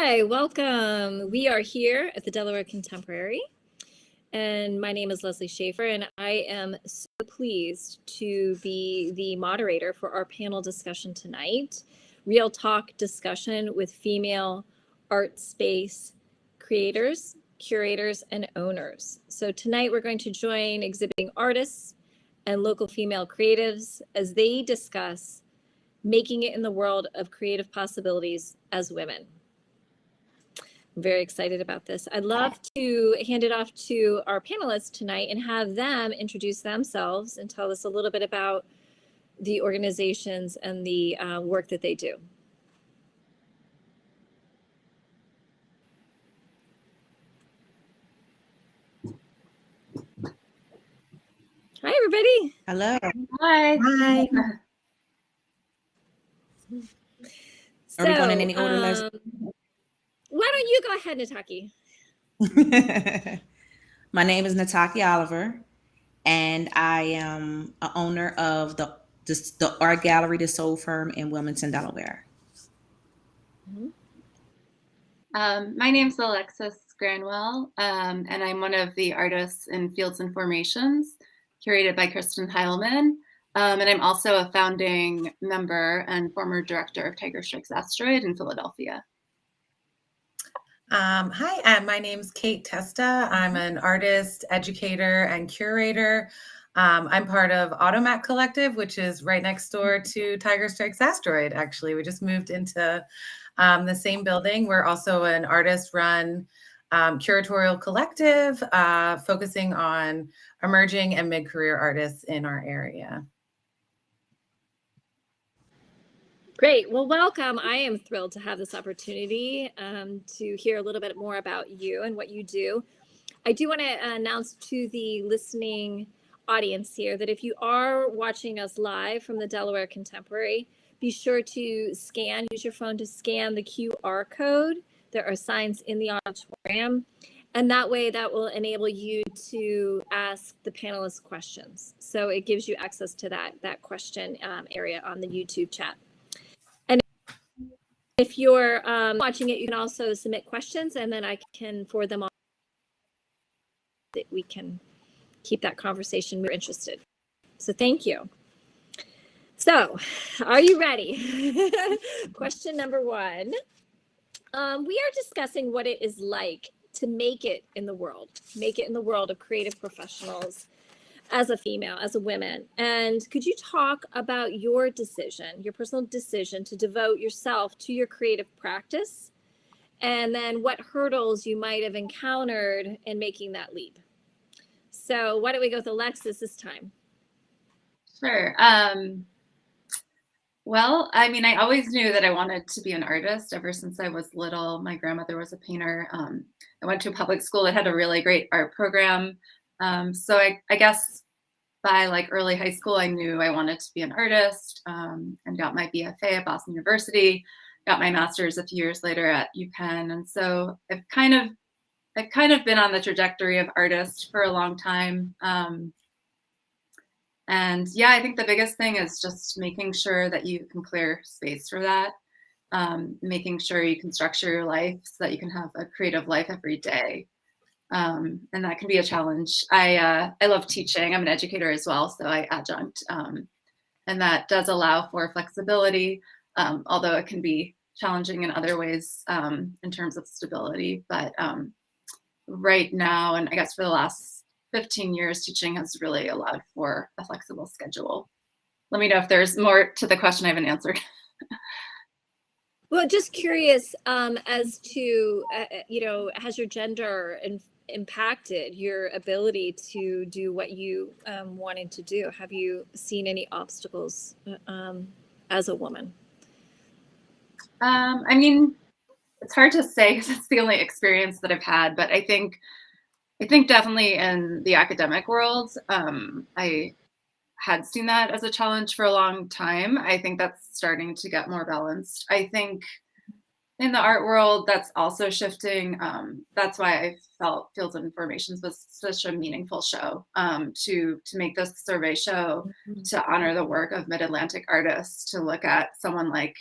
Hi, welcome. We are here at the Delaware Contemporary, and my name is Leslie Schaefer, and I am so pleased to be the moderator for our panel discussion tonight, Real Talk discussion with female art space creators, curators, and owners. So tonight we're going to join exhibiting artists and local female creatives as they discuss making it in the world of creative possibilities as women. I'm very excited about this. I'd love to hand it off to our panelists tonight and have them introduce themselves and tell us a little bit about the organizations and the work that they do. Hi, everybody. Hello. Hi. Hi. So, Are we going in any order, Leslie? why don't you go ahead, Nataki? My name is Nataki Oliver, and I am an owner of the art gallery, The Soul Firm in Wilmington, Delaware. My name's Alexis Granwell, and I'm one of the artists in Fields and Formations, curated by Kristen Heilman. And I'm also a founding member and former director of Tiger Strikes Asteroid in Philadelphia. Hi, my name's Kate Testa. I'm an artist, educator, and curator. I'm part of Automat Collective, which is right next door to Tiger Strikes Asteroid, actually. We just moved into the same building. We're also an artist-run curatorial collective focusing on emerging and mid-career artists in our area. Great. Well, welcome. I am thrilled to have this opportunity to hear a little bit more about you and what you do. I do want to announce to the listening audience here that if you are watching us live from the Delaware Contemporary, be sure to use your phone to scan the QR code. There are signs in the auditorium, and that way that will enable you to ask the panelists questions. So it gives you access to that question area on the YouTube chat. If you're watching it, you can also submit questions, and then I can forward them on. That we can keep that conversation. We're interested. So thank you. So, are you ready? Question number one. We are discussing what it is like to make it in the world of creative professionals as a female, as a woman. And could you talk about your personal decision to devote yourself to your creative practice, and then what hurdles you might have encountered in making that leap? So why don't we go with Alexis this time? Sure. Well, I mean, I always knew that I wanted to be an artist ever since I was little. My grandmother was a painter. I went to a public school that had a really great art program. So I guess by like early high school, I knew I wanted to be an artist, and got my BFA at Boston University, got my master's a few years later at UPenn. And so I've kind of been on the trajectory of artist for a long time. And yeah, I think the biggest thing is just making sure that you can clear space for that, making sure you can structure your life so that you can have a creative life every day. And that can be a challenge. I love teaching. I'm an educator as well, so I adjunct. And that does allow for flexibility, although it can be challenging in other ways in terms of stability. But right now, and I guess for the last 15 years, teaching has really allowed for a flexible schedule. Let me know if there's more to the question I haven't answered. Well, just curious as to, has your gender impacted your ability to do what you wanted to do? Have you seen any obstacles as a woman? I mean, it's hard to say because it's the only experience that I've had, but I think definitely in the academic world, I had seen that as a challenge for a long time. I think that's starting to get more balanced. I think in the art world, that's also shifting. That's why I felt Fields and Formations was such a meaningful show, to make this survey show, to honor the work of Mid-Atlantic artists, to look at someone like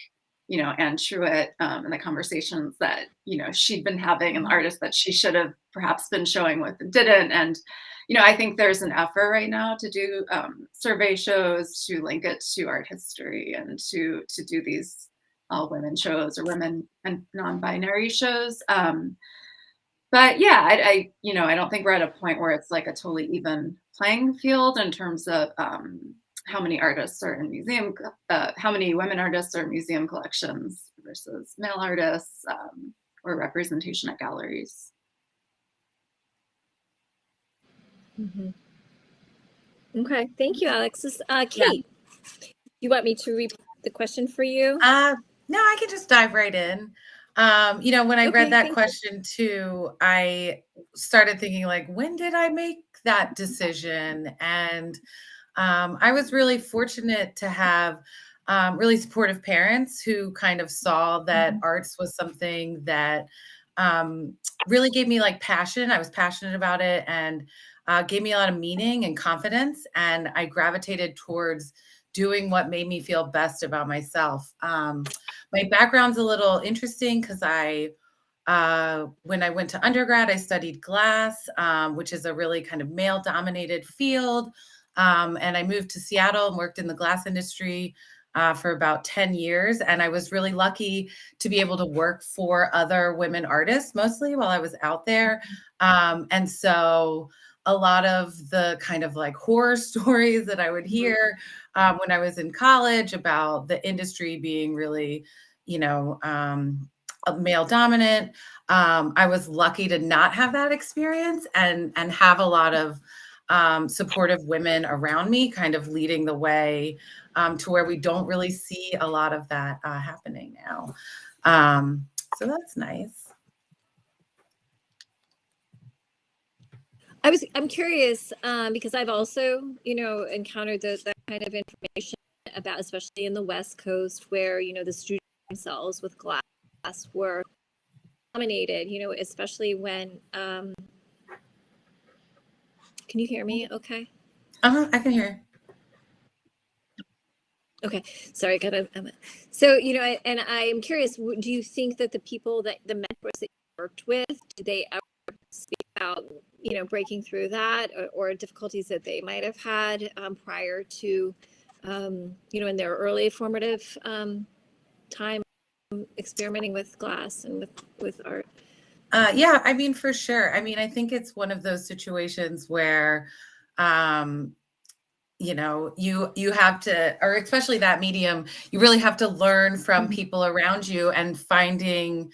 Anne Truitt and the conversations that, she'd been having, and the artists that she should have perhaps been showing with and didn't. And, I think there's an effort right now to do survey shows, to link it to art history, and to do these all women shows or women and non-binary shows. But yeah, I don't think we're at a point where it's like a totally even playing field in terms of how many artists are in how many women artists are in museum collections versus male artists, or representation at galleries. Mm-hmm. Okay, thank you, Alexis. Kate, you want me to repeat the question for you? No, I can just dive right in. When I read that question too, I started thinking, like, when did I make that decision? And I was really fortunate to have really supportive parents who kind of saw that arts was something that really gave me like passion. I was passionate about it, and gave me a lot of meaning and confidence. And I gravitated towards doing what made me feel best about myself. My background's a little interesting because when I went to undergrad, I studied glass, which is a really kind of male-dominated field. And I moved to Seattle and worked in the glass industry for about 10 years. And I was really lucky to be able to work for other women artists, mostly while I was out there. And so a lot of the kind of like horror stories that I would hear when I was in college about the industry being really, male dominant. I was lucky to not have that experience and have a lot of supportive women around me kind of leading the way to where we don't really see a lot of that happening now. So that's nice. I'm curious because I've also, encountered that kind of information about, especially in the West Coast, where, the studios themselves with glass were dominated, especially when, can you hear me okay? I can hear. Okay, sorry, so, and I'm curious, do you think that the mentors that you worked with, do they ever speak about, breaking through that or difficulties that they might have had prior to, in their early formative time experimenting with glass and with art? Yeah, I mean, for sure. I mean, I think it's one of those situations where, you have to, or especially that medium, you really have to learn from people around you, and finding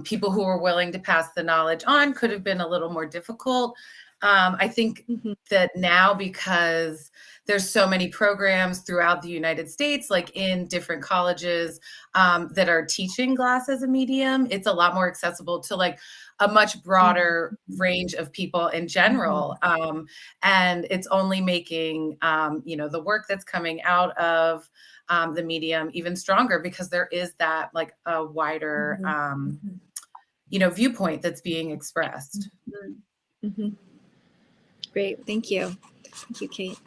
people who are willing to pass the knowledge on could have been a little more difficult. I think that now, because there's so many programs throughout the United States, like in different colleges that are teaching glass as a medium, it's a lot more accessible to like a much broader range of people in general. And it's only making, the work that's coming out of the medium even stronger, because there is that like a wider, viewpoint that's being expressed. Great, thank you. Thank you, Kate.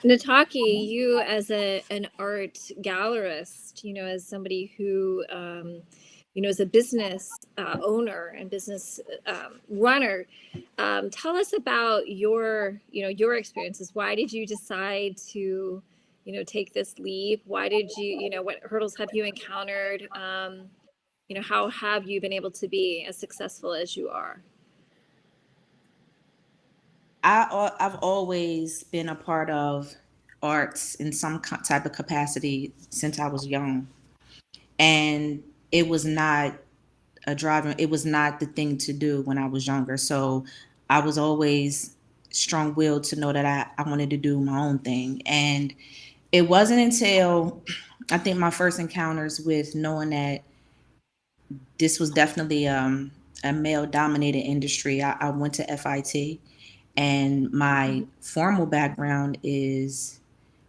Nataki, you as an art gallerist, as somebody who, is a business owner and business runner, tell us about your experiences. Why did you decide to, take this leap? Why did you, what hurdles have you encountered? How have you been able to be as successful as you are? I've always been a part of arts in some type of capacity since I was young, and it was not it was not the thing to do when I was younger. So I was always strong-willed to know that I wanted to do my own thing. And it wasn't until I think my first encounters with knowing that this was definitely a male-dominated industry. I went to FIT. And my formal background is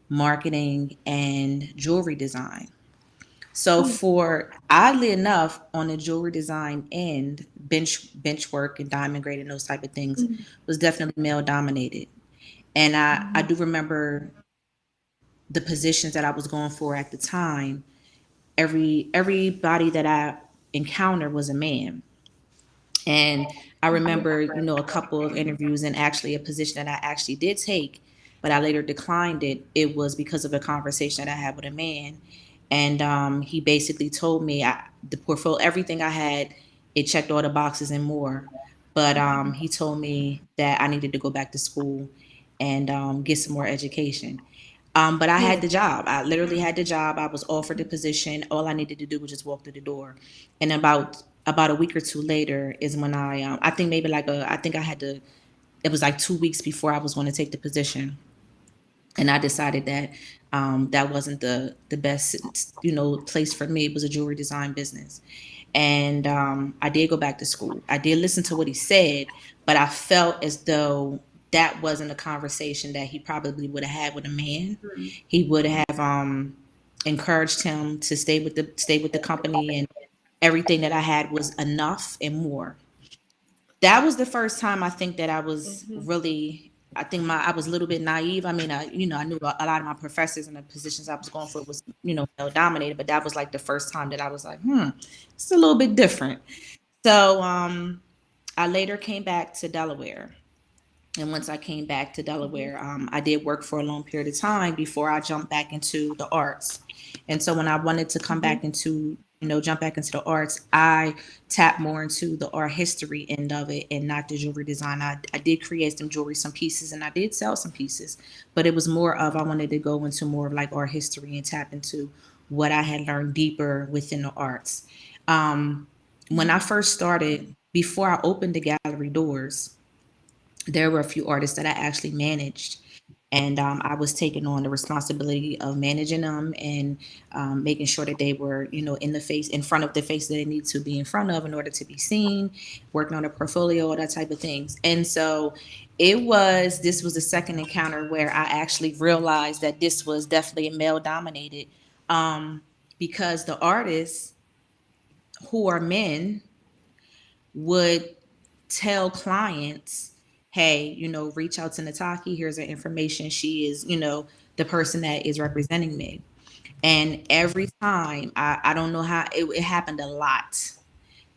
marketing and jewelry design. So oddly enough, on the jewelry design end, bench work and diamond grade and those type of things was definitely male dominated. And I do remember the positions that I was going for at the time everybody that I encountered was a man. And I remember, a couple of interviews and actually a position that I actually did take, but I later declined it. It was because of a conversation that I had with a man. And he basically told me the portfolio, everything I had, it checked all the boxes and more. But he told me that I needed to go back to school and get some more education. But I had the job. I literally had the job. I was offered the position. All I needed to do was just walk through the door. And about a week or two later is when I think maybe I think I had to. It was like 2 weeks before I was going to take the position, and I decided that that wasn't the best place for me. It was a jewelry design business, and I did go back to school. I did listen to what he said, but I felt as though that wasn't a conversation that he probably would have had with a man. He would have encouraged him to stay with the company, and everything that I had was enough and more. That was the first time I think that I was really. I think I was a little bit naive. I mean, I knew a lot of my professors and the positions I was going for was, male dominated, but that was like the first time that I was like, it's a little bit different. So, I later came back to Delaware. And once I came back to Delaware, I did work for a long period of time before I jumped back into the arts. And so when I wanted to come back into, jump back into the arts, I tapped more into the art history end of it and not the jewelry design. I did create some pieces, and I did sell some pieces, but it was more of I wanted to go into more of like art history and tap into what I had learned deeper within the arts. When I first started, before I opened the gallery doors, there were a few artists that I actually managed, and I was taking on the responsibility of managing them and making sure that they were, in front of the face that they need to be in front of in order to be seen, working on a portfolio, all that type of things. And so this was the second encounter where I actually realized that this was definitely a male dominated, because the artists who are men would tell clients, hey, reach out to Nataki. Here's her information. She is, the person that is representing me. And every time, I don't know how, it happened a lot.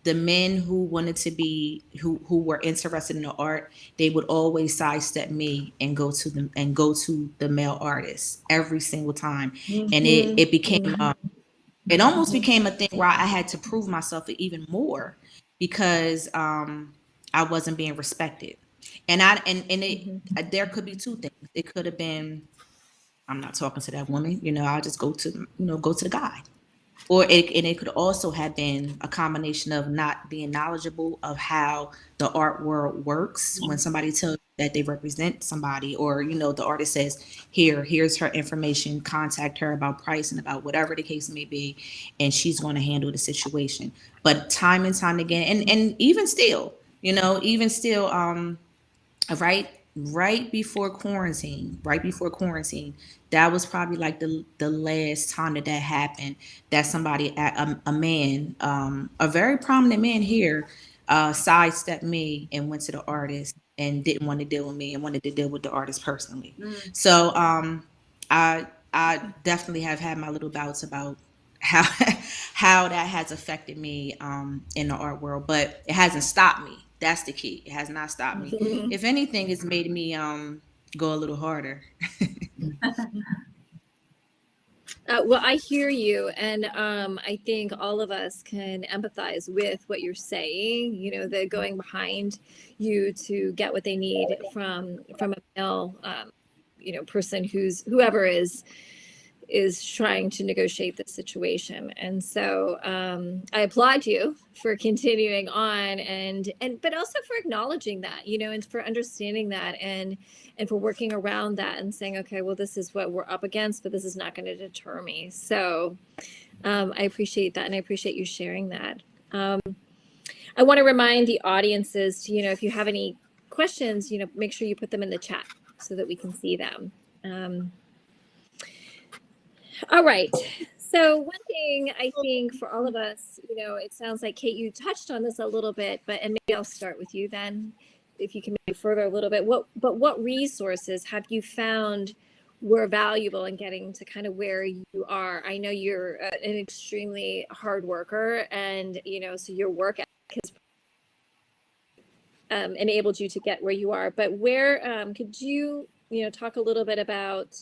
The men who wanted to be, who were interested in the art, they would always sidestep me and go to the male artists every single time. And it became, it almost became a thing where I had to prove myself even more because I wasn't being respected. And there could be two things. It could have been, I'm not talking to that woman, I'll just go to the guy. Or it could also have been a combination of not being knowledgeable of how the art world works. When somebody tells you that they represent somebody, or the artist says, here's her information, contact her about price and about whatever the case may be, and she's going to handle the situation. But time and time again, and even still, right before quarantine, that was probably like the last time that happened, that somebody, a man, a very prominent man here, sidestepped me and went to the artist and didn't want to deal with me and wanted to deal with the artist personally. So I definitely have had my little bouts about how that has affected me in the art world, but it hasn't stopped me. That's the key. It has not stopped me. If anything, it's made me go a little harder. Well, I hear you, and I think all of us can empathize with what you're saying. The going behind you to get what they need from a male, person whoever is trying to negotiate the situation. And so I applaud you for continuing on and but also for acknowledging that, and for understanding that and for working around that and saying, okay, well, this is what we're up against, but this is not going to deter me. So I appreciate that, and I appreciate you sharing that. I want to remind the audiences to, if you have any questions, make sure you put them in the chat so that we can see them. All right. So one thing I think for all of us, it sounds like, Kate, you touched on this a little bit, and maybe I'll start with you then, if you can maybe further a little bit. What resources have you found were valuable in getting to kind of where you are. I know you're an extremely hard worker, and so your work has enabled you to get where you are. But where could you talk a little bit about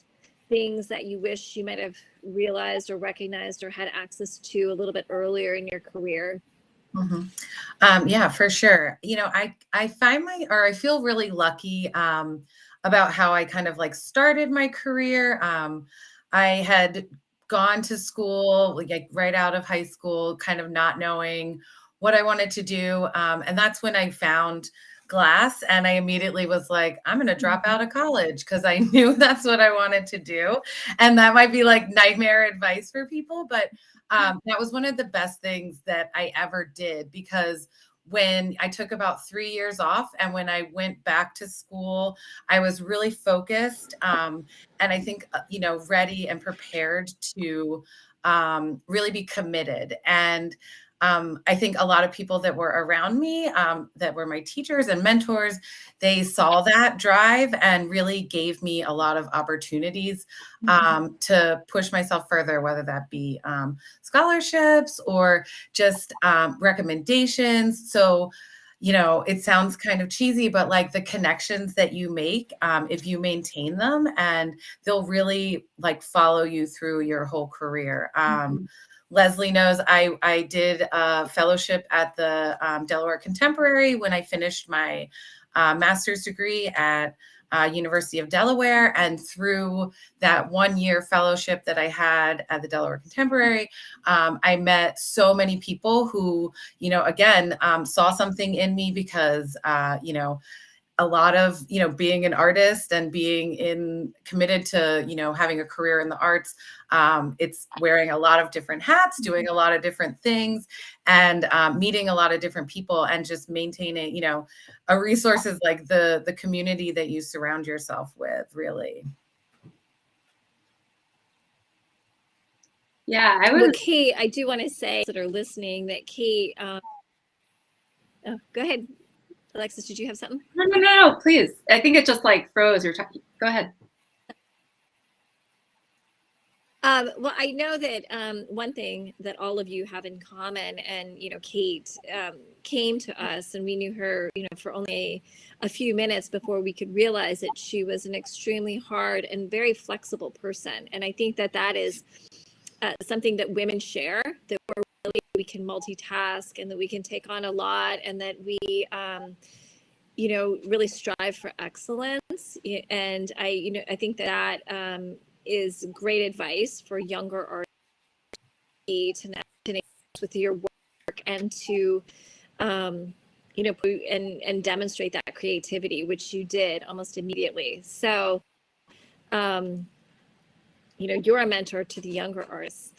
things that you wish you might have realized or recognized or had access to a little bit earlier in your career? Yeah, for sure. I find I feel really lucky about how I kind of like started my career. I had gone to school like right out of high school, kind of not knowing what I wanted to do. And that's when I found glass, and I immediately was like, I'm going to drop out of college because I knew that's what I wanted to do. And that might be like nightmare advice for people, but that was one of the best things that I ever did, because when I took about 3 years off and when I went back to school, I was really focused and I think, ready and prepared to really be committed. And I think a lot of people that were around me, that were my teachers and mentors, they saw that drive and really gave me a lot of opportunities to push myself further, whether that be scholarships or just recommendations. So, it sounds kind of cheesy, but like the connections that you make, if you maintain them, and they'll really like follow you through your whole career. Leslie knows I did a fellowship at the Delaware Contemporary when I finished my master's degree at University of Delaware. And through that 1-year fellowship that I had at the Delaware Contemporary, I met so many people who, again, saw something in me because, a lot of, being an artist and being committed to, having a career in the arts, it's wearing a lot of different hats, doing a lot of different things, and meeting a lot of different people, and just maintaining, a resources like the community that you surround yourself with, really. Yeah, Well, Kate, I do want to say that are listening that Kate, oh, go ahead. Alexis, did you have something? No, please. I think it just like froze. Go ahead. Well, I know that one thing that all of you have in common, and Kate came to us, and we knew her, for only a few minutes before we could realize that she was an extremely hard and very flexible person. And I think that is something that women share, that we can multitask, and that we can take on a lot, and that we really strive for excellence. And I think that is great advice for younger artists to connect with your work and to and demonstrate that creativity, which you did almost immediately. So you're a mentor to the younger artists.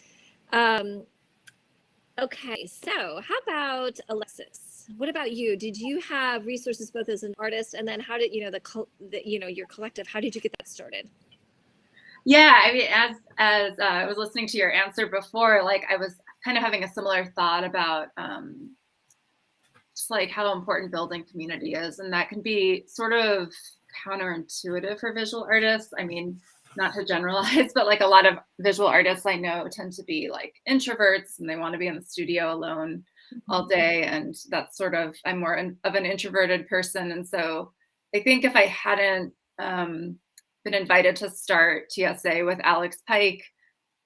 Okay, so how about Alexis? What about you? Did you have resources both as an artist, and then how did your collective? How did you get that started? Yeah, I mean, as I was listening to your answer before, like I was kind of having a similar thought about just like how important building community is, and that can be sort of counterintuitive for visual artists. I mean, not to generalize, but like a lot of visual artists I know tend to be like introverts, and they want to be in the studio alone all day. And that's sort of, I'm more of an introverted person. And so I think if I hadn't been invited to start TSA with Alex Pike,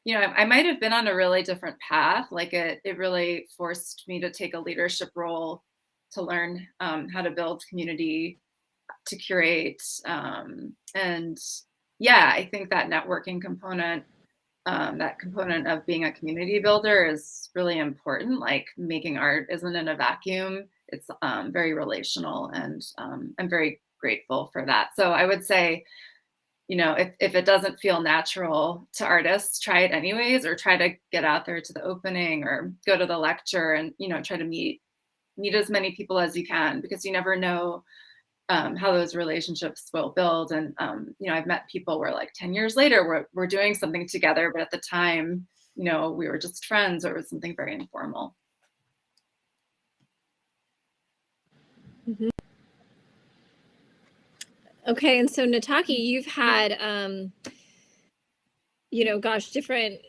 I might have been on a really different path. Like it really forced me to take a leadership role, to learn how to build community, to curate. And yeah, I think that networking component, that component of being a community builder is really important. Like making art isn't in a vacuum. It's very relational, and I'm very grateful for that. So I would say, if it doesn't feel natural to artists, try it anyways, or try to get out there to the opening or go to the lecture, and, try to meet as many people as you can, because you never know how those relationships will build. And, I've met people where like 10 years later, we're doing something together, but at the time, we were just friends, or it was something very informal. Mm-hmm. Okay, and so Nataki, you've had gosh, different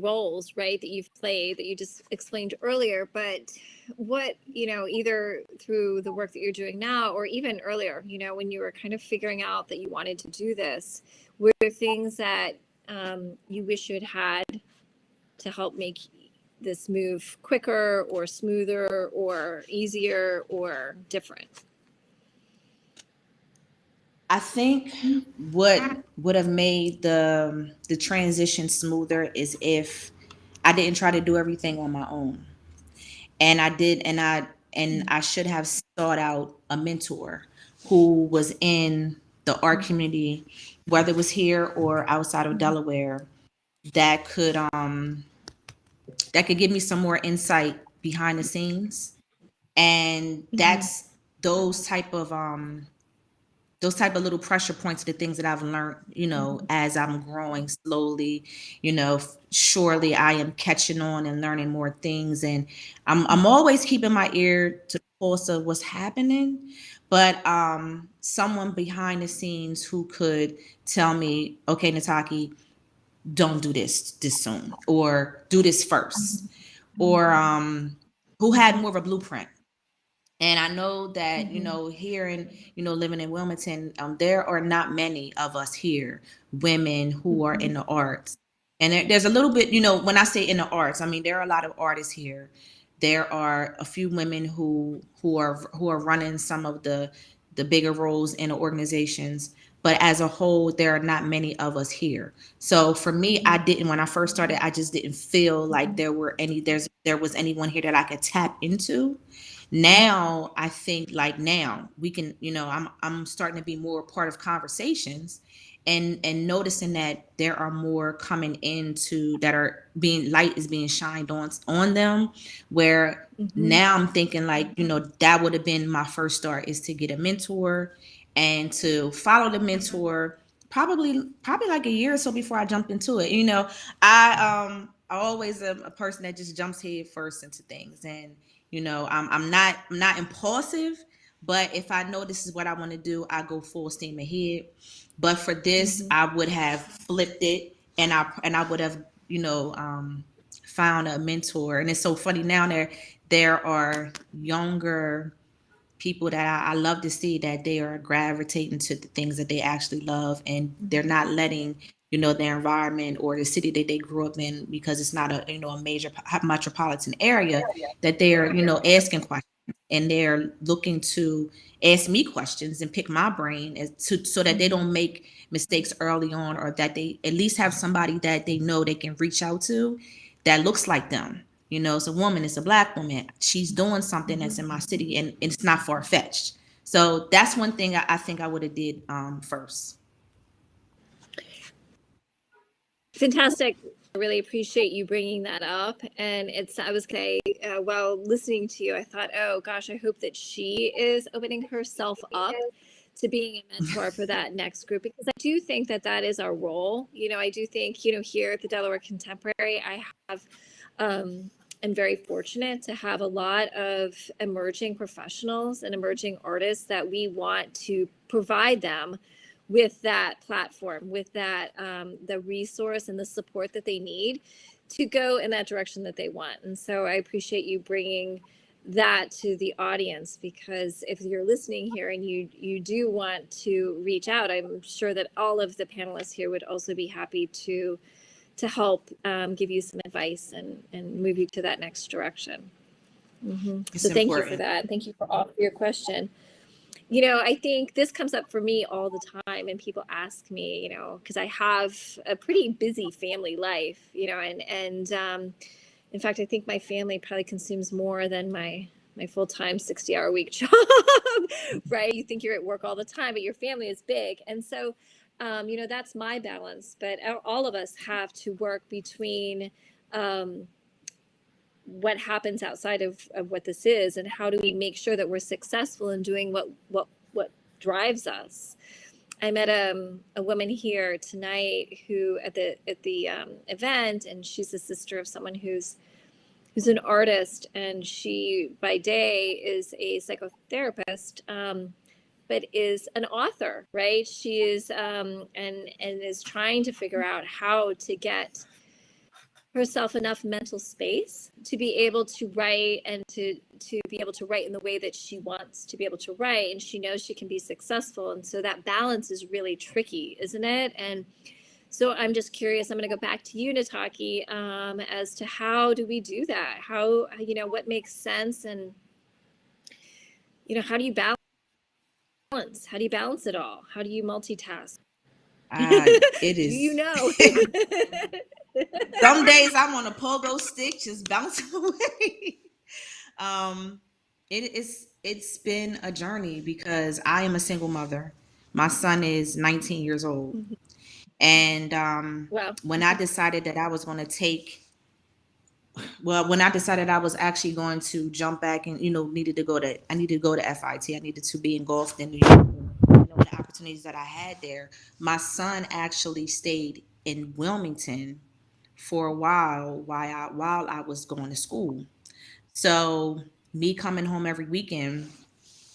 roles, right, that you've played that you just explained earlier. But what, either through the work that you're doing now or even earlier, when you were kind of figuring out that you wanted to do this, were there things that you wish you had to help make this move quicker or smoother or easier or different? I think what would have made the transition smoother is if I didn't try to do everything on my own. And I should have sought out a mentor who was in the art community, whether it was here or outside of Delaware, that could give me some more insight behind the scenes. And that's those type of little pressure points, the things that I've learned, as I'm growing slowly, surely I am catching on and learning more things. And I'm always keeping my ear to the pulse of what's happening, but someone behind the scenes who could tell me, okay, Nataki, don't do this soon, or do this first, or who had more of a blueprint. And I know that, here in, living in Wilmington, there are not many of us here, women who are in the arts. And there's a little bit, when I say in the arts, I mean, there are a lot of artists here. There are a few women who are running some of the bigger roles in the organizations. But as a whole, there are not many of us here. So for me, when I first started, I just didn't feel like there was anyone here that I could tap into. Now I think, like, now we can, I'm starting to be more part of conversations, and noticing that there are more coming into that are being, light is being shined on them, where now I'm thinking, like, that would have been my first start, is to get a mentor and to follow the mentor, probably like a year or so before I jumped into it. I always am a person that just jumps head first into things. And I'm not impulsive, but if I know this is what I want to do, I go full steam ahead. But for this, I would have flipped it, and I would have, found a mentor. And it's so funny now, there are younger people that I love to see that they are gravitating to the things that they actually love, and they're not letting their environment or the city that they grew up in, because it's not a major metropolitan area, that they're asking questions, and they're looking to ask me questions and pick my brain so that they don't make mistakes early on, or that they at least have somebody that they know they can reach out to that looks like them. It's a woman, it's a Black woman. She's doing something that's in my city, and it's not far fetched. So that's one thing I think I would have did first. Fantastic. I really appreciate you bringing that up. And I was going to say, while listening to you, I thought, oh gosh, I hope that she is opening herself up to being a mentor for that next group, because I do think that is our role. I do think, here at the Delaware Contemporary, I have, I'm very fortunate to have a lot of emerging professionals and emerging artists that we want to provide them with that platform, with that the resource and the support that they need to go in that direction that they want. And so I appreciate you bringing that to the audience, because if you're listening here and you do want to reach out, I'm sure that all of the panelists here would also be happy to help give you some advice and move you to that next direction. So thank you for that. Thank you for your question. I think this comes up for me all the time, and people ask me, because I have a pretty busy family life, and in fact, I think my family probably consumes more than my full-time 60-hour-a-week job, right? You think you're at work all the time, but your family is big. And so, that's my balance. But all of us have to work between what happens outside of what this is, and how do we make sure that we're successful in doing what drives us. I met a woman here tonight who at the event, and she's the sister of someone who's an artist, and she by day is a psychotherapist, but is an author, right? She is and is trying to figure out how to get herself enough mental space to be able to write and to be able to write in the way that she wants to be able to write, and she knows she can be successful. And so that balance is really tricky, isn't it? And so I'm just curious, I'm going to go back to you, Nataki, as to how do we do that? How, you know, what makes sense, and, you know, how do you balance? How do you balance it all? How do you multitask? It is. You know. Some days I'm on a pogo stick just bouncing away. It's been a journey because I am a single mother. My son is 19 years old. Mhm. And Wow. when I decided that I was going to when I decided I was actually going to jump back and, you know, I needed to go to FIT. I needed to be engulfed in New York. You know, the opportunities that I had there. My son actually stayed in Wilmington for a while I was going to school. So me coming home every weekend,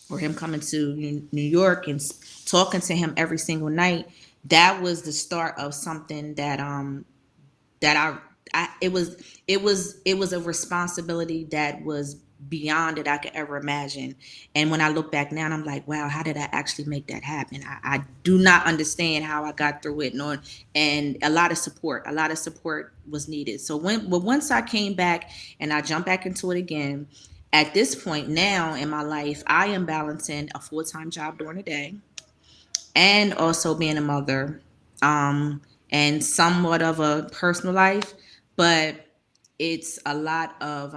or him coming to New York and talking to him every single night, that was the start of something that it was a responsibility that was beyond that I could ever imagine. And when I look back now, I'm like, wow, how did I actually make that happen? I do not understand how I got through it. And a lot of support was needed. So once I came back and I jumped back into it again, at this point now in my life, I am balancing a full-time job during the day and also being a mother, and somewhat of a personal life. But it's a lot of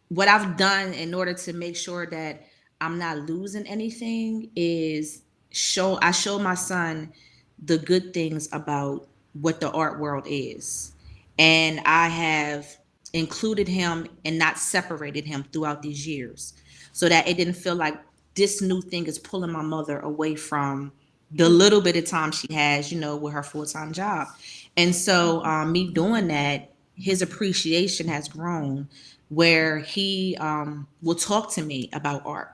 what I've done in order to make sure that I'm not losing anything is I show my son the good things about what the art world is. And I have included him and not separated him throughout these years so that it didn't feel like this new thing is pulling my mother away from the little bit of time she has, you know, with her full-time job. And so me doing that, his appreciation has grown where he will talk to me about art.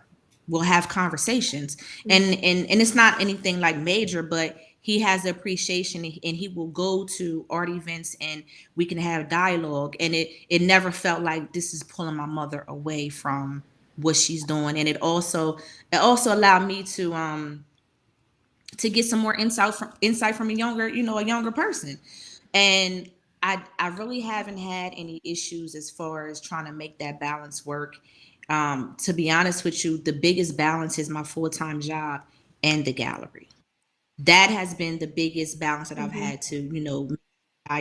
We'll have conversations, and it's not anything like major, but he has appreciation, and he will go to art events and we can have dialogue. And it never felt like this is pulling my mother away from what she's doing. And it also allowed me to get some more insight from a younger person. And I really haven't had any issues as far as trying to make that balance work. To be honest with you, the biggest balance is my full-time job and the gallery. That has been the biggest balance that I've had to, you know, I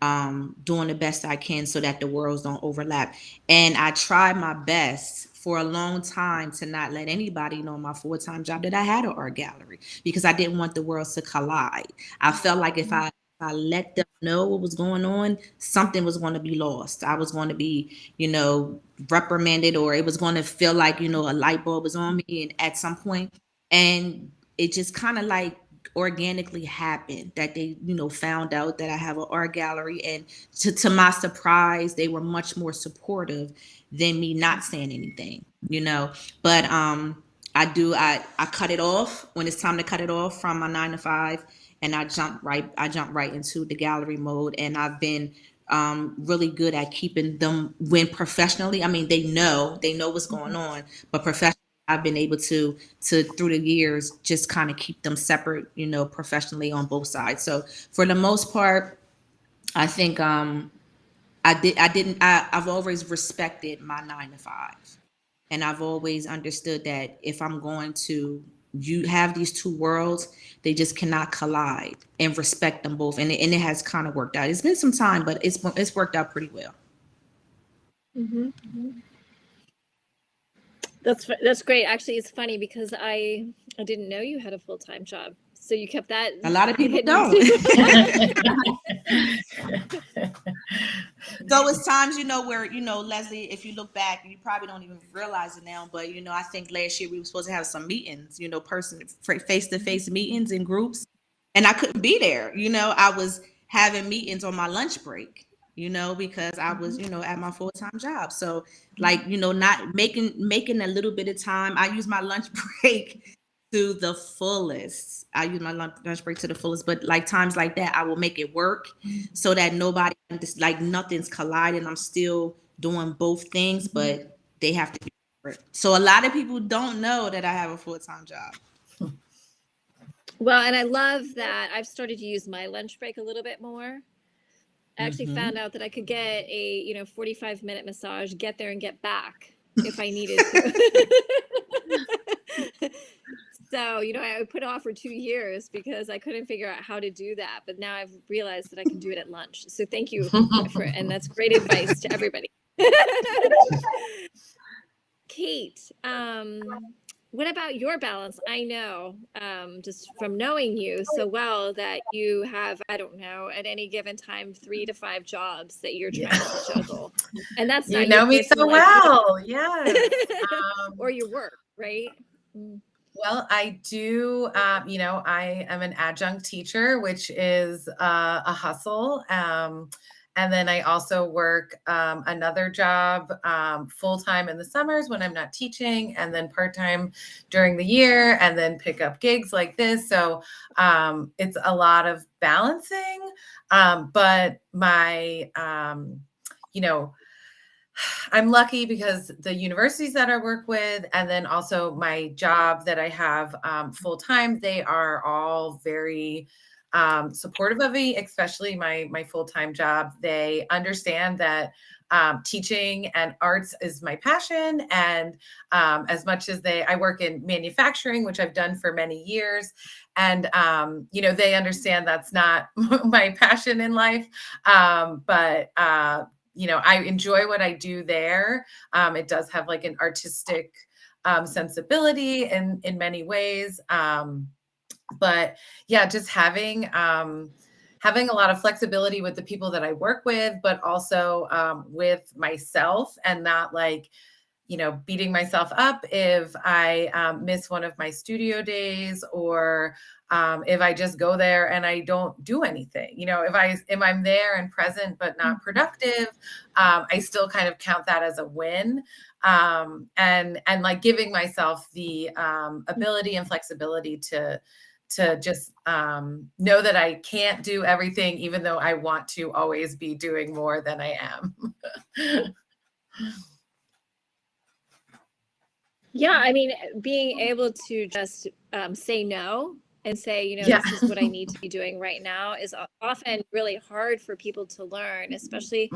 am doing the best I can so that the worlds don't overlap. And I tried my best for a long time to not let anybody know my full-time job that I had an art gallery, because I didn't want the worlds to collide. I felt like if I let them know what was going on, something was going to be lost. I was going to be, you know, reprimanded, or it was going to feel like, you know, a light bulb was on me and at some point. And it just kind of like organically happened that they, you know, found out that I have an art gallery. And to my surprise, they were much more supportive than me not saying anything, you know. But I cut it off when it's time to cut it off from my 9 to 5, and I jump right into the gallery mode. And I've been really good at keeping them when professionally. I mean, they know what's going on, but professionally, I've been able to through the years just kind of keep them separate, you know, professionally on both sides. So for the most part, I think I've always respected my 9 to 5. And I've always understood that if I'm going to have these two worlds, they just cannot collide, and respect them both. And it has kind of worked out. It's been some time, but it's worked out pretty well. That's great. Actually, it's funny because I didn't know you had a full-time job. So you kept that. A lot of people don't. So it's times, you know, where, you know, Leslie, if you look back, you probably don't even realize it now, but, you know, I think last year we were supposed to have some meetings, you know, face-to-face meetings in groups, and I couldn't be there. You know, I was having meetings on my lunch break, because I was, at my full-time job. So like, not making a little bit of time. I use my lunch break to the fullest. I use my lunch break to the fullest, but like times like that, I will make it work so that nothing's colliding. I'm still doing both things, but they have to be separate. So a lot of people don't know that I have a full-time job. Well, and I love that I've started to use my lunch break a little bit more. I actually found out that I could get a 45-minute massage, get there and get back if I needed to. So, I put it off for 2 years because I couldn't figure out how to do that. But now I've realized that I can do it at lunch. So thank you and that's great advice to everybody. Kate, what about your balance? I know, just from knowing you so well that you have, I don't know, at any given time, 3 to 5 jobs that you're trying to juggle. And that's not you know me so well. Yes. Or your work, right? Well, I do, I am an adjunct teacher, which is a hustle. And then I also work another job full-time in the summers when I'm not teaching, and then part-time during the year, and then pick up gigs like this. So it's a lot of balancing. But my, I'm lucky because the universities that I work with, and then also my job that I have full time, they are all very supportive of me, especially my full time job. They understand that teaching and arts is my passion, and as much as I work in manufacturing, which I've done for many years, and they understand that's not my passion in life, but I enjoy what I do there. It does have like an artistic sensibility in many ways. But yeah, just having a lot of flexibility with the people that I work with, but also with myself, and not like, beating myself up if I miss one of my studio days, or if I just go there and I don't do anything. If I'm there and present but not productive, I still kind of count that as a win. And like giving myself the ability and flexibility to just know that I can't do everything, even though I want to always be doing more than I am. Yeah, I mean, being able to just say no and say, Yeah. this is what I need to be doing right now is often really hard for people to learn, especially,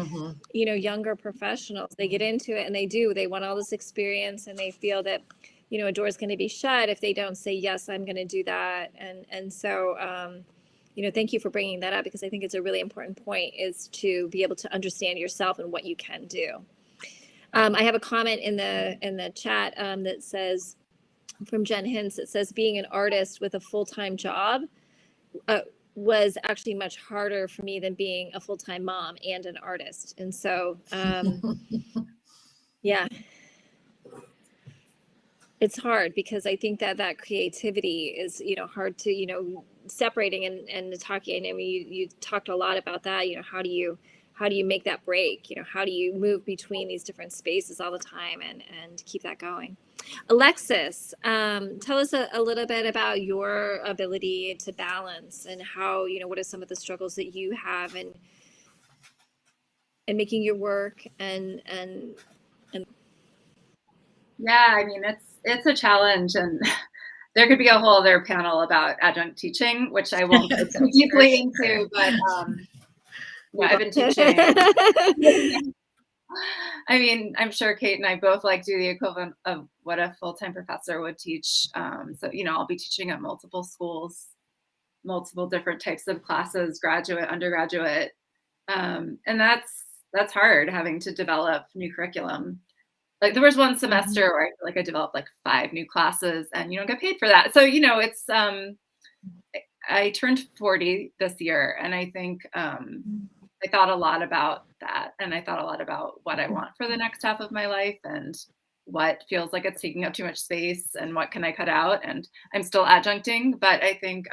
younger professionals. They get into it and they want all this experience, and they feel that, a door is going to be shut if they don't say, yes, I'm going to do that. And so, thank you for bringing that up, because I think it's a really important point, is to be able to understand yourself and what you can do. I have a comment in the chat that says, from Jen Hintz, it says, being an artist with a full-time job was actually much harder for me than being a full-time mom and an artist. And so, yeah, it's hard, because I think that creativity is, hard to, separating. And Nataki, I mean, you talked a lot about that. How do you make that break? How do you move between these different spaces all the time and keep that going? Alexis, tell us a little bit about your ability to balance, and how, what are some of the struggles that you have in making your work and Yeah, I mean, it's a challenge, and there could be a whole other panel about adjunct teaching, which I won't go too deeply into, but I've been teaching. I mean, I'm sure Kate and I both do the equivalent of what a full-time professor would teach. So, I'll be teaching at multiple schools, multiple different types of classes, graduate, undergraduate. And that's hard, having to develop new curriculum. Like, there was one semester where I feel like I developed 5 new classes, and you don't get paid for that. So, it's, I turned 40 this year, and I think I thought a lot about that, and I thought a lot about what I want for the next half of my life, and what feels like it's taking up too much space, and what can I cut out. And I'm still adjuncting, but I think,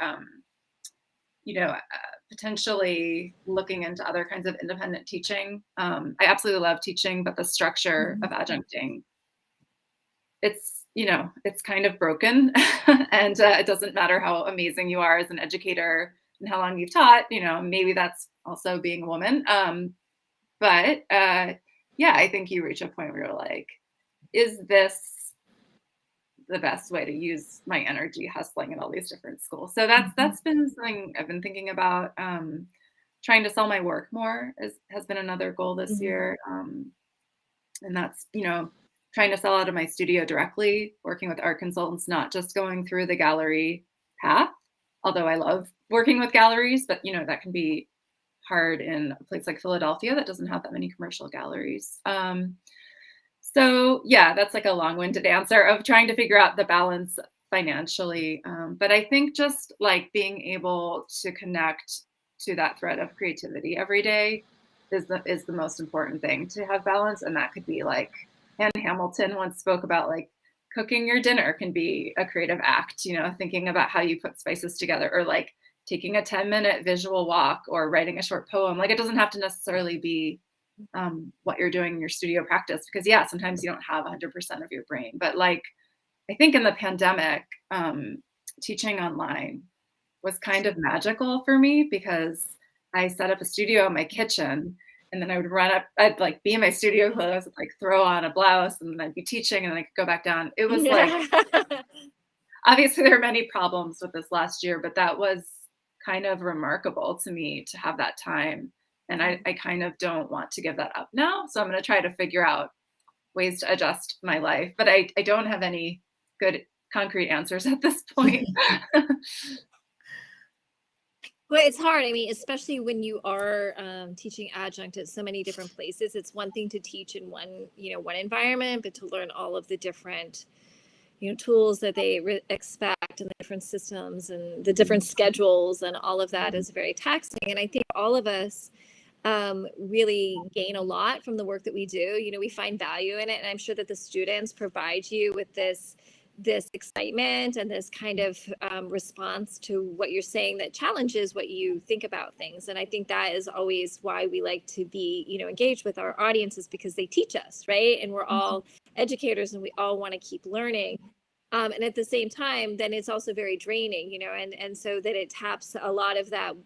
potentially looking into other kinds of independent teaching. I absolutely love teaching, but the structure of adjuncting, it's kind of broken. And it doesn't matter how amazing you are as an educator and how long you've taught, maybe that's also being a woman. But yeah, I think you reach a point where you're like, is this the best way to use my energy hustling at all these different schools? So that's been something I've been thinking about. Trying to sell my work more has been another goal this year. And that's, trying to sell out of my studio directly, working with art consultants, not just going through the gallery path. Although I love working with galleries, but that can be hard in a place like Philadelphia that doesn't have that many commercial galleries. So yeah, that's like a long-winded answer of trying to figure out the balance financially. But I think just like being able to connect to that thread of creativity every day is the most important thing to have balance. And that could be like, Anne Hamilton once spoke about like cooking your dinner can be a creative act, thinking about how you put spices together, or like taking a 10-minute visual walk, or writing a short poem. Like it doesn't have to necessarily be what you're doing in your studio practice, because yeah, sometimes you don't have 100% of your brain. But like, I think in the pandemic, teaching online was kind of magical for me, because I set up a studio in my kitchen, and then I would I'd like be in my studio clothes, like throw on a blouse, and then I'd be teaching, and then I could go back down. It was like, obviously there are many problems with this last year, but that was kind of remarkable to me to have that time. And I kind of don't want to give that up now. So I'm going to try to figure out ways to adjust my life, but I don't have any good concrete answers at this point. Well, it's hard. I mean, especially when you are teaching adjunct at so many different places. It's one thing to teach in one environment, but to learn all of the different, tools that they expect, and the different systems and the different schedules and all of that is very taxing. And I think all of us really gain a lot from the work that we do. We find value in it. And I'm sure that the students provide you with this excitement and this kind of response to what you're saying that challenges what you think about things. And I think that is always why we like to be, engaged with our audiences, because they teach us, right? And we're all educators, and we all want to keep learning. And at the same time, then it's also very draining, and so that it taps a lot of that,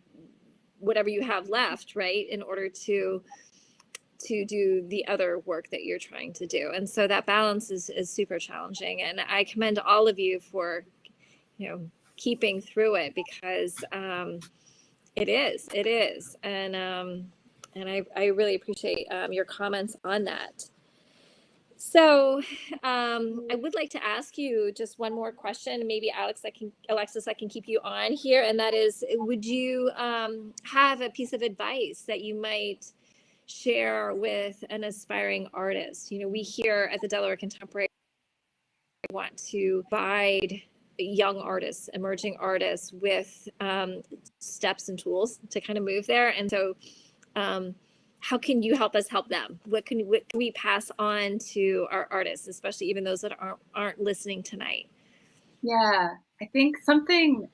whatever you have left, right, in order to do the other work that you're trying to do. And so that balance is super challenging. And I commend all of you for, keeping through it, because it is. And I really appreciate your comments on that. So I would like to ask you just one more question. Maybe Alexis, I can keep you on here. And that is, would you have a piece of advice that you might share with an aspiring artist? We here at the Delaware Contemporary want to provide young artists, emerging artists, with steps and tools to kind of move there. And so how can you help us help them? What can we pass on to our artists, especially even those that aren't listening tonight? Yeah, I think something,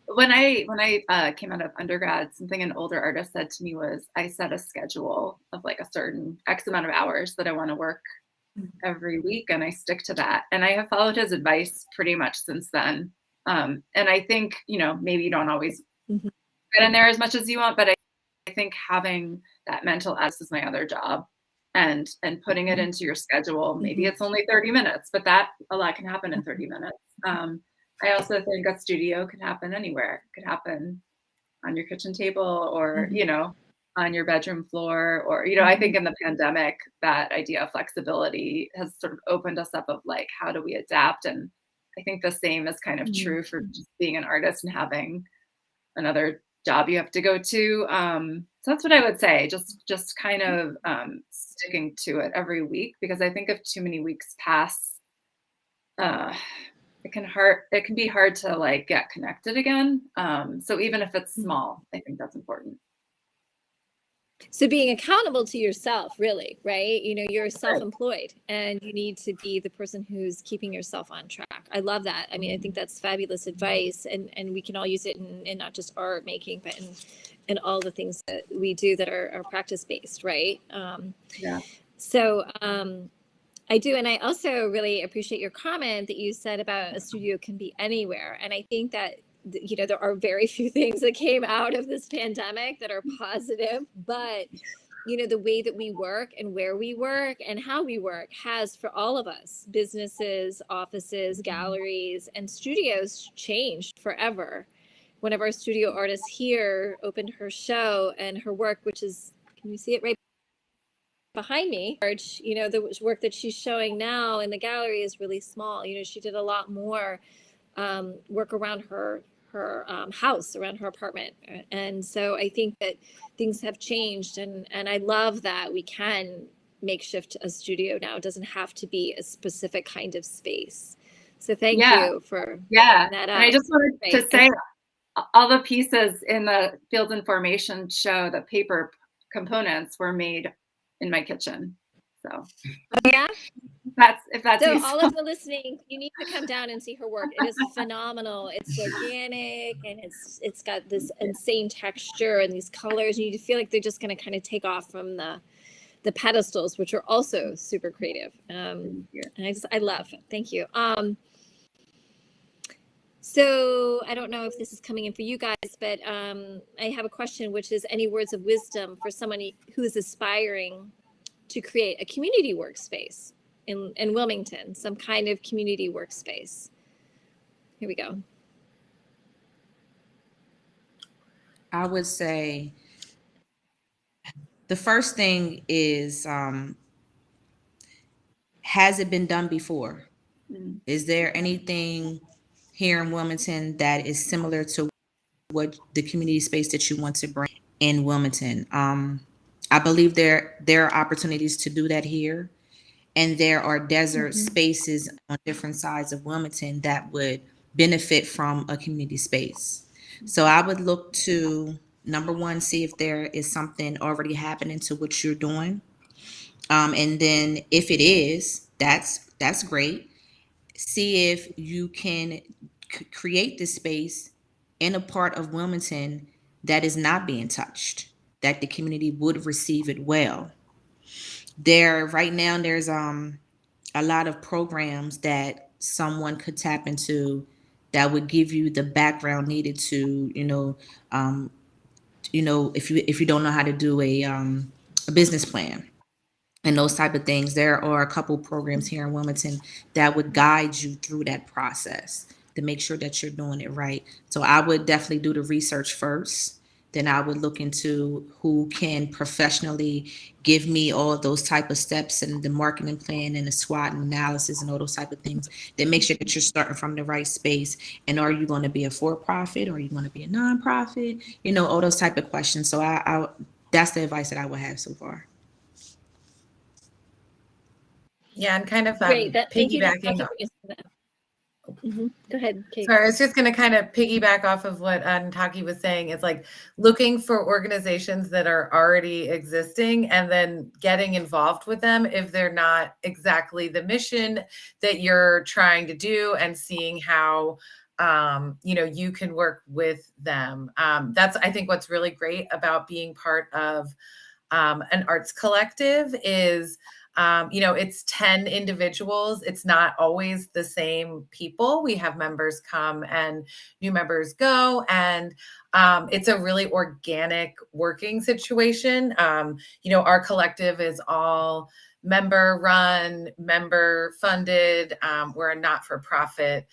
when I came out of undergrad, something an older artist said to me was, I set a schedule of like a certain X amount of hours that I want to work every week, and I stick to that. And I have followed his advice pretty much since then. And I think, maybe you don't always get in there as much as you want, but I think having that mental as is my other job, and putting it into your schedule. Maybe it's only 30 minutes, but a lot can happen in 30 minutes. I also think a studio can happen anywhere. It could happen on your kitchen table, or, on your bedroom floor, or, I think in the pandemic, that idea of flexibility has sort of opened us up of like, how do we adapt? And I think the same is kind of true for just being an artist and having another job you have to go to. So that's what I would say, just kind of sticking to it every week, because I think if too many weeks pass, it can be hard to like get connected again. So even if it's small, I think that's important. So being accountable to yourself, really, right? You know, you're self-employed and you need to be the person who's keeping yourself on track. I love that. I mean, I think that's fabulous advice, and we can all use it in not just art making, but in all the things that we do that are practice-based, right? Yeah. So I do. And I also really appreciate your comment that you said about a studio can be anywhere. And I think that, you know, there are very few things that came out of this pandemic that are positive, but you know, the way that we work and where we work and how we work has, for all of us, businesses, offices, galleries, and studios, changed forever. One of our studio artists here opened her show, and her work, which is, can you see it right behind me? You know, the work that she's showing now in the gallery is really small. You know, she did a lot more work around her house, around her apartment. And so I think that things have changed, and I love that we can makeshift a studio now. It doesn't have to be a specific kind of space. So thank you for that up. And I just wanted to say, all the pieces in the Fields and Formation show, the paper components, were made in my kitchen. So yeah, if that's so useful. all of the listening, you need to come down and see her work. It is phenomenal. It's organic, and it's got this insane texture and these colors, and you feel like they're just going to kind of take off from the pedestals, which are also super creative. And I love it. Thank you. So I don't know if this is coming in for you guys, but I have a question, which is, any words of wisdom for someone who is aspiring to create a community workspace in Wilmington, some kind of community workspace? Here we go. I would say the first thing is, has it been done before? Is there anything here in Wilmington that is similar to what the community space that you want to bring in Wilmington? I believe there are opportunities to do that here, and there are desert spaces on different sides of Wilmington that would benefit from a community space. So I would look to, number one, see if there is something already happening to what you're doing. And then if it is, that's great. See if you can create this space in a part of Wilmington that is not being touched, that the community would receive it well. Right now there's a lot of programs that someone could tap into that would give you the background needed to, if you don't know how to do a business plan and those type of things, there are a couple programs here in Wilmington that would guide you through that process to make sure that you're doing it right. So I would definitely do the research first. Then I would look into who can professionally give me all of those type of steps and the marketing plan and the SWOT analysis and all those type of things that make sure that you're starting from the right space. And are you going to be a for-profit, or are you going to be a nonprofit? All those type of questions. So I that's the advice that I would have so far. Yeah, and kind of Great. piggybacking. Go ahead, Kate. Sorry, I was just going to kind of piggyback off of what Nataki was saying. It's like looking for organizations that are already existing and then getting involved with them if they're not exactly the mission that you're trying to do, and seeing how you can work with them. That's, I think, what's really great about being part of an arts collective is it's 10 individuals. It's not always the same people. We have members come and new members go, and it's a really organic working situation. Our collective is all member run, member funded. We're a not-for-profit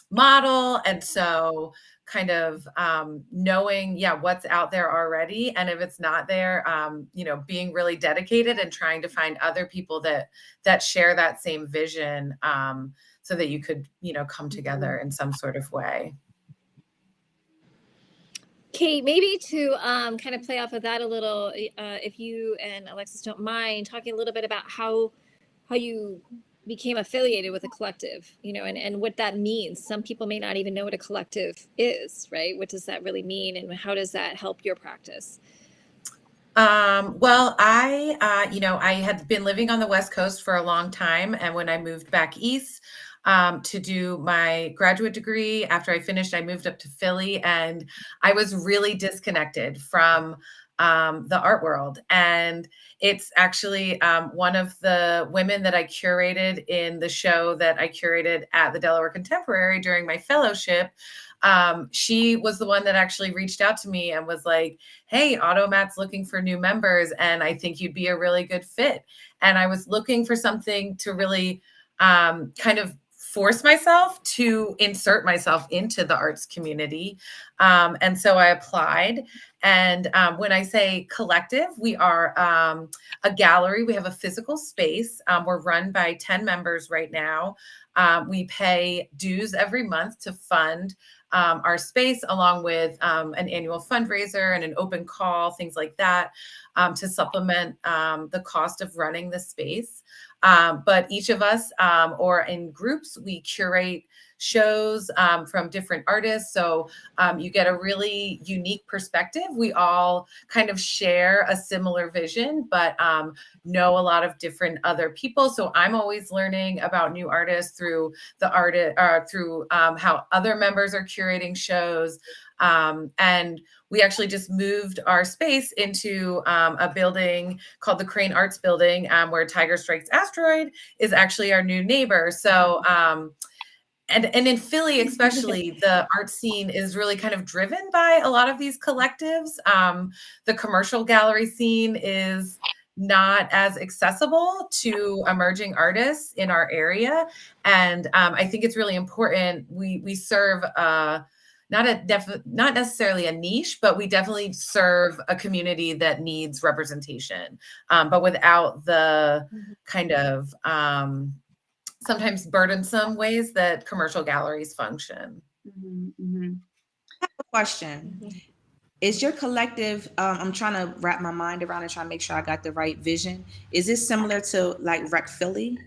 model. And so kind of knowing, what's out there already. And if it's not there, being really dedicated and trying to find other people that share that same vision, so that you could, come together in some sort of way. Kate, maybe to kind of play off of that a little, if you and Alexis don't mind, talking a little bit about how you became affiliated with a collective, and what that means. Some people may not even know what a collective is, right? What does that really mean, and how does that help your practice? Well, I had been living on the West Coast for a long time. And when I moved back east to do my graduate degree, after I finished, I moved up to Philly and I was really disconnected from the art world. And it's actually one of the women that I curated in the show that I curated at the Delaware Contemporary during my fellowship. She was the one that actually reached out to me and was like, hey, Automat's looking for new members, and I think you'd be a really good fit. And I was looking for something to really kind of force myself to insert myself into the arts community. And so I applied. And when I say collective, we are a gallery. We have a physical space. We're run by 10 members right now. We pay dues every month to fund our space, along with an annual fundraiser and an open call, things like that, to supplement the cost of running the space. But each of us, or in groups, we curate shows from different artists. So you get a really unique perspective. We all kind of share a similar vision, but know a lot of different other people. So I'm always learning about new artists through how other members are curating shows. And we actually just moved our space into a building called the Crane Arts Building, where Tiger Strikes Asteroid is actually our new neighbor. So, and in Philly, especially, the art scene is really kind of driven by a lot of these collectives. The commercial gallery scene is not as accessible to emerging artists in our area. And I think it's really important. We serve not necessarily a niche, but we definitely serve a community that needs representation, but without the kind of sometimes burdensome ways that commercial galleries function. Question. Is your collective, I'm trying to wrap my mind around and try to make sure I got the right vision. Is this similar to like Rec Philly?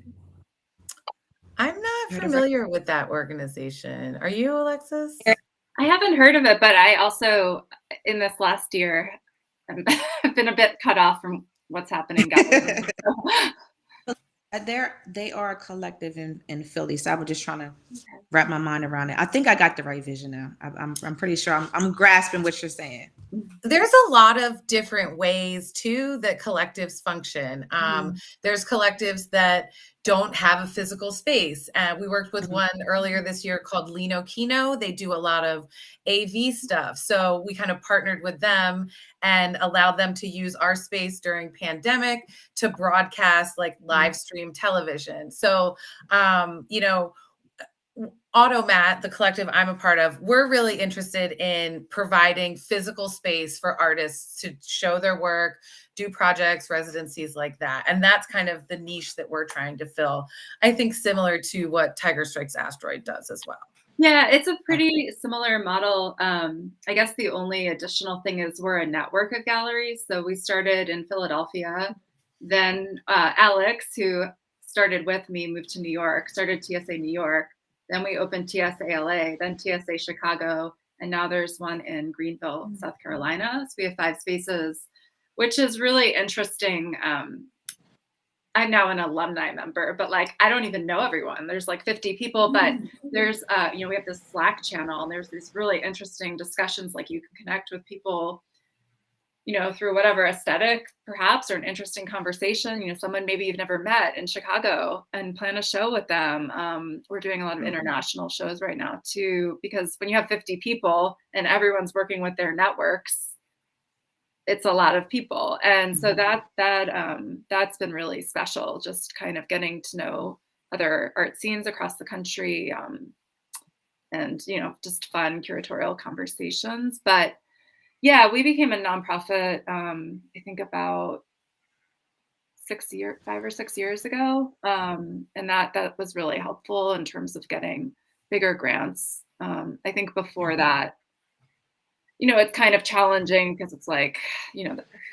I'm not familiar with that organization. Are you, Alexis? I haven't heard of it, but I also, in this last year, have been a bit cut off from what's happening. They are a collective in Philly, so I was just trying to wrap my mind around it. I think I got the right vision now. I'm pretty sure I'm grasping what you're saying. There's a lot of different ways too that collectives function. There's collectives that don't have a physical space. We worked with one earlier this year called Lino Kino. They do a lot of AV stuff. So we kind of partnered with them and allowed them to use our space during pandemic to broadcast like live stream television. So, Automat, the collective I'm a part of, we're really interested in providing physical space for artists to show their work, do projects, residencies like that. And that's kind of the niche that we're trying to fill. I think similar to what Tiger Strikes Asteroid does as well. Yeah, it's a pretty similar model. I guess the only additional thing is we're a network of galleries. So we started in Philadelphia. Then Alex, who started with me, moved to New York, started TSA New York. Then we opened TSA LA, then TSA Chicago, and now there's one in Greenville, South Carolina. So we have 5 spaces, which is really interesting. I'm now an alumni member, but like, I don't even know everyone. There's like 50 people, but there's, we have this Slack channel and there's these really interesting discussions. Like you can connect with people, through whatever aesthetic perhaps, or an interesting conversation, someone maybe you've never met in Chicago and plan a show with them. We're doing a lot of international shows right now too, because when you have 50 people and everyone's working with their networks, it's a lot of people. And so that's been really special, just kind of getting to know other art scenes across the country, and, just fun curatorial conversations. But yeah, we became a nonprofit, I think about 5 or 6 years ago. And that was really helpful in terms of getting bigger grants. I think before that, it's kind of challenging because it's like,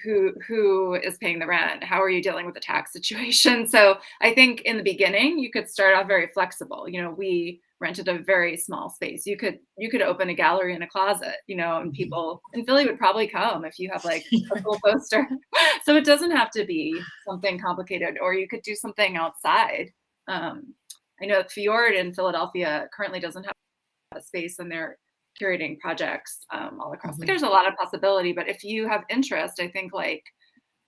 who is paying the rent? How are you dealing with the tax situation? So I think in the beginning you could start off very flexible. We rented a very small space. You could open a gallery in a closet, and people in Philly would probably come if you have like a cool poster. So it doesn't have to be something complicated, or you could do something outside. I know Fjord in Philadelphia currently doesn't have a space, and they're curating projects all across. There's a lot of possibility, but if you have interest, I think like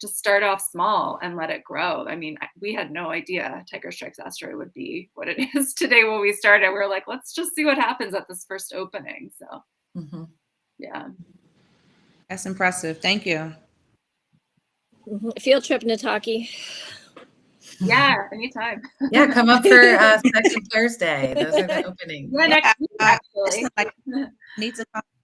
just start off small and let it grow. I mean, we had no idea Tiger Strikes Asteroid would be what it is today when we started. We were like, let's just see what happens at this first opening. So, yeah. That's impressive. Thank you. Field trip, Nataki. Yeah, anytime. Yeah, come up for second Thursday. Those are the openings. Yeah, next week, actually.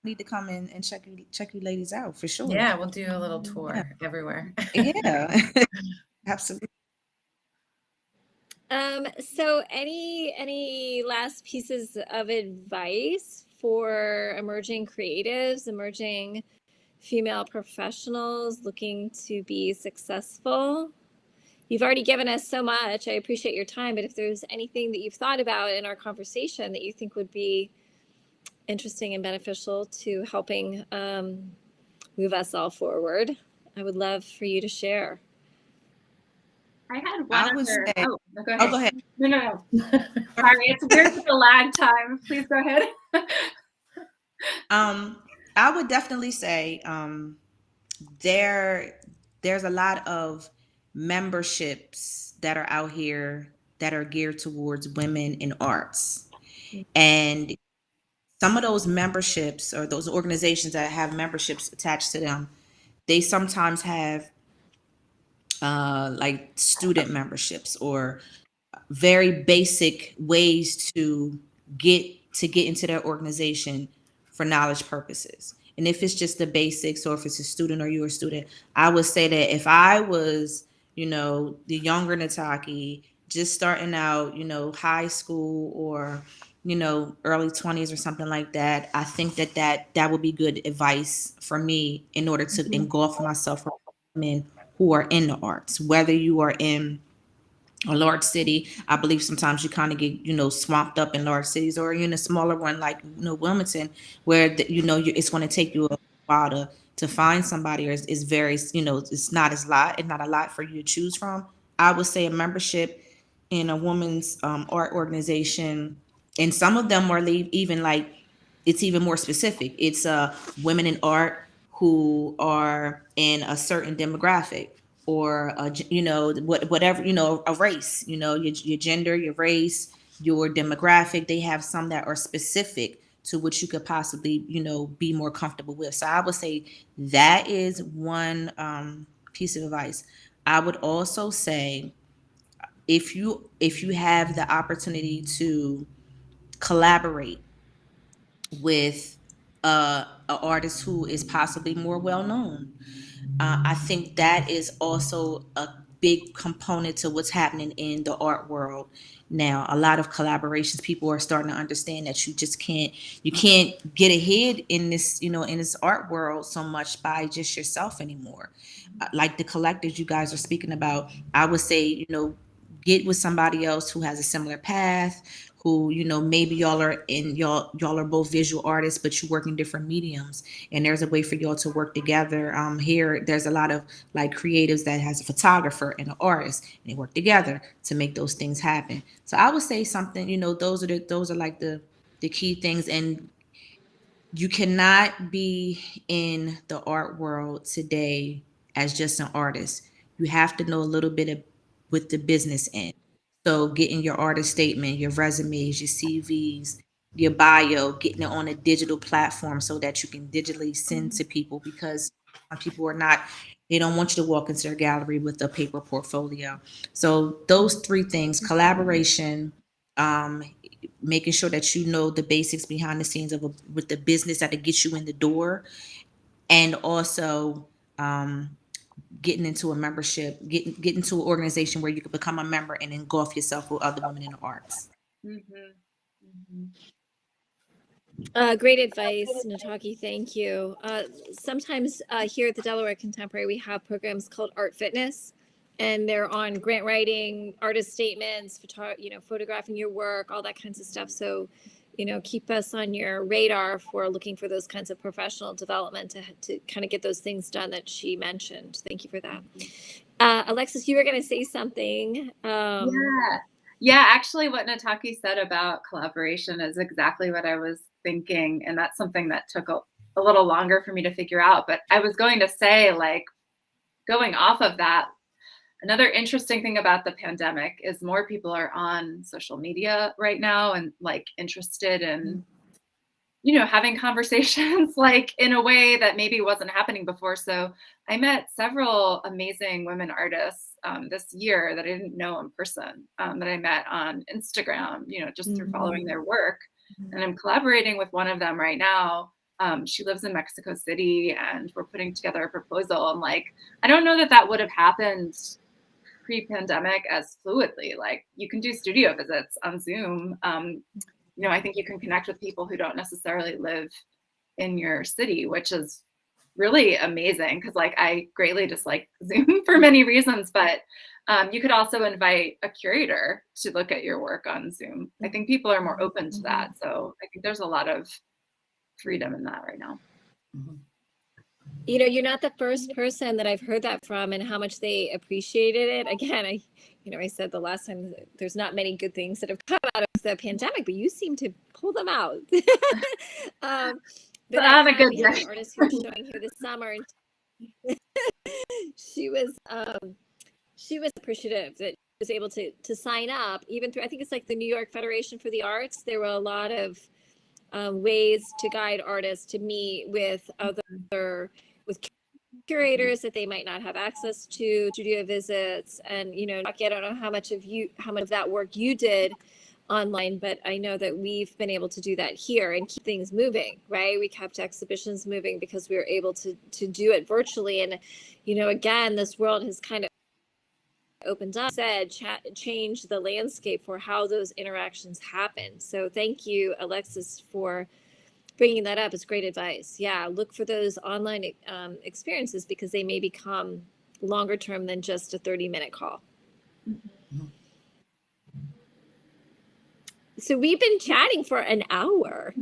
Need to come in and check you ladies out for sure. Yeah, we'll do a little tour everywhere. Yeah, absolutely. So any last pieces of advice for emerging creatives, emerging female professionals looking to be successful? You've already given us so much. I appreciate your time, but if there's anything that you've thought about in our conversation that you think would be interesting and beneficial to helping move us all forward, I would love for you to share. I had one other. Oh, go ahead. No. Sorry, it's weird with the lag time. Please go ahead. I would definitely say there's a lot of memberships that are out here that are geared towards women in arts. And some of those memberships or those organizations that have memberships attached to them, they sometimes have like student memberships or very basic ways to get into their organization for knowledge purposes. And if it's just the basics, or if it's a student or you're a student, I would say that if I was, the younger Nataki, just starting out, high school or, early 20s or something like that, I think that would be good advice for me in order to engulf myself with women who are in the arts, whether you are in a large city. I believe sometimes you kind of get, swamped up in large cities, or in a smaller one like, Wilmington, where it's going to take you a while to find somebody, or it's very, it's not a lot for you to choose from. I would say a membership in a woman's art organization, and some of them are even like, it's even more specific. It's women in art who are in a certain demographic, or whatever, a race, your gender, your race, your demographic. They have some that are specific to what you could possibly, be more comfortable with. So I would say that is one piece of advice. I would also say, if you have the opportunity to collaborate with an artist who is possibly more well known, I think that is also a big component to what's happening in the art world now. A lot of collaborations, people are starting to understand that you can't get ahead in this, in this art world so much by just yourself anymore. Like the collectives you guys are speaking about, I would say, get with somebody else who has a similar path, who, maybe y'all are both visual artists, but you work in different mediums, and there's a way for y'all to work together. Here there's a lot of like creatives that has a photographer and an artist, and they work together to make those things happen. So I would say something, those are like the key things. And you cannot be in the art world today as just an artist. You have to know a little bit with the business end. So getting your artist statement, your resumes, your CVs, your bio, getting it on a digital platform so that you can digitally send to people, because people they don't want you to walk into their gallery with a paper portfolio. So those three things: collaboration, making sure that you know the basics behind the scenes with the business that gets you in the door, and also getting into a membership, getting into an organization where you can become a member and engulf yourself with other women in the arts. Great advice, Nataki. Thank you. Sometimes here at the Delaware Contemporary, we have programs called Art Fitness, and they're on grant writing, artist statements, photographing your work, all that kinds of stuff. So, keep us on your radar for looking for those kinds of professional development to kind of get those things done that she mentioned. Thank you for that. Alexis, you were going to say something. Yeah, actually what Nataki said about collaboration is exactly what I was thinking. And that's something that took a little longer for me to figure out. But I was going to say, like, going off of that, another interesting thing about the pandemic is more people are on social media right now and like interested in, having conversations like in a way that maybe wasn't happening before. So I met several amazing women artists this year that I didn't know in person, that I met on Instagram, just through following their work. And I'm collaborating with one of them right now. She lives in Mexico City, and we're putting together a proposal. And like, I don't know that would have happened pre-pandemic as fluidly. Like, you can do studio visits on Zoom. I think you can connect with people who don't necessarily live in your city, which is really amazing, because like I greatly dislike Zoom for many reasons, but you could also invite a curator to look at your work on Zoom. I think people are more open to that. So I think there's a lot of freedom in that right now. You're not the first person that I've heard that from, and how much they appreciated it. Again, I said the last time there's not many good things that have come out of the pandemic, but you seem to pull them out. But I have an artist who's showing here this summer, and she was appreciative that she was able to sign up, even through, I think it's like the New York Federation for the Arts. There were a lot of ways to guide artists to meet with curators that they might not have access to studio visits. And I don't know how much of that work you did online, but I know that we've been able to do that here and keep things moving, right? We kept exhibitions moving because we were able to do it virtually. And again, this world has kind of opened up, changed the landscape for how those interactions happen. So thank you, Alexis, for bringing that up. It's great advice. Yeah, look for those online experiences, because they may become longer term than just a 30-minute call. So we've been chatting for an hour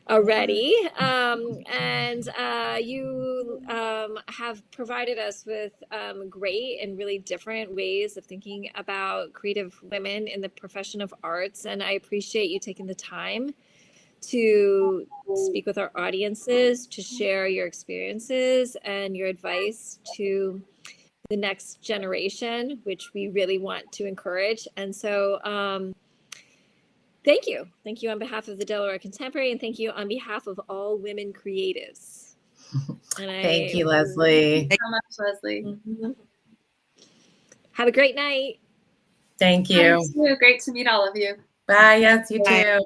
already, and you have provided us with great and really different ways of thinking about creative women in the profession of arts. And I appreciate you taking the time to speak with our audiences, to share your experiences and your advice to the next generation, which we really want to encourage. And so thank you. Thank you on behalf of the Delaware Contemporary, and thank you on behalf of all women creatives. Thank you, Leslie. Thank you so much, Leslie. Have a great night. Thank you. Great to meet all of you. Bye. Yes, you too.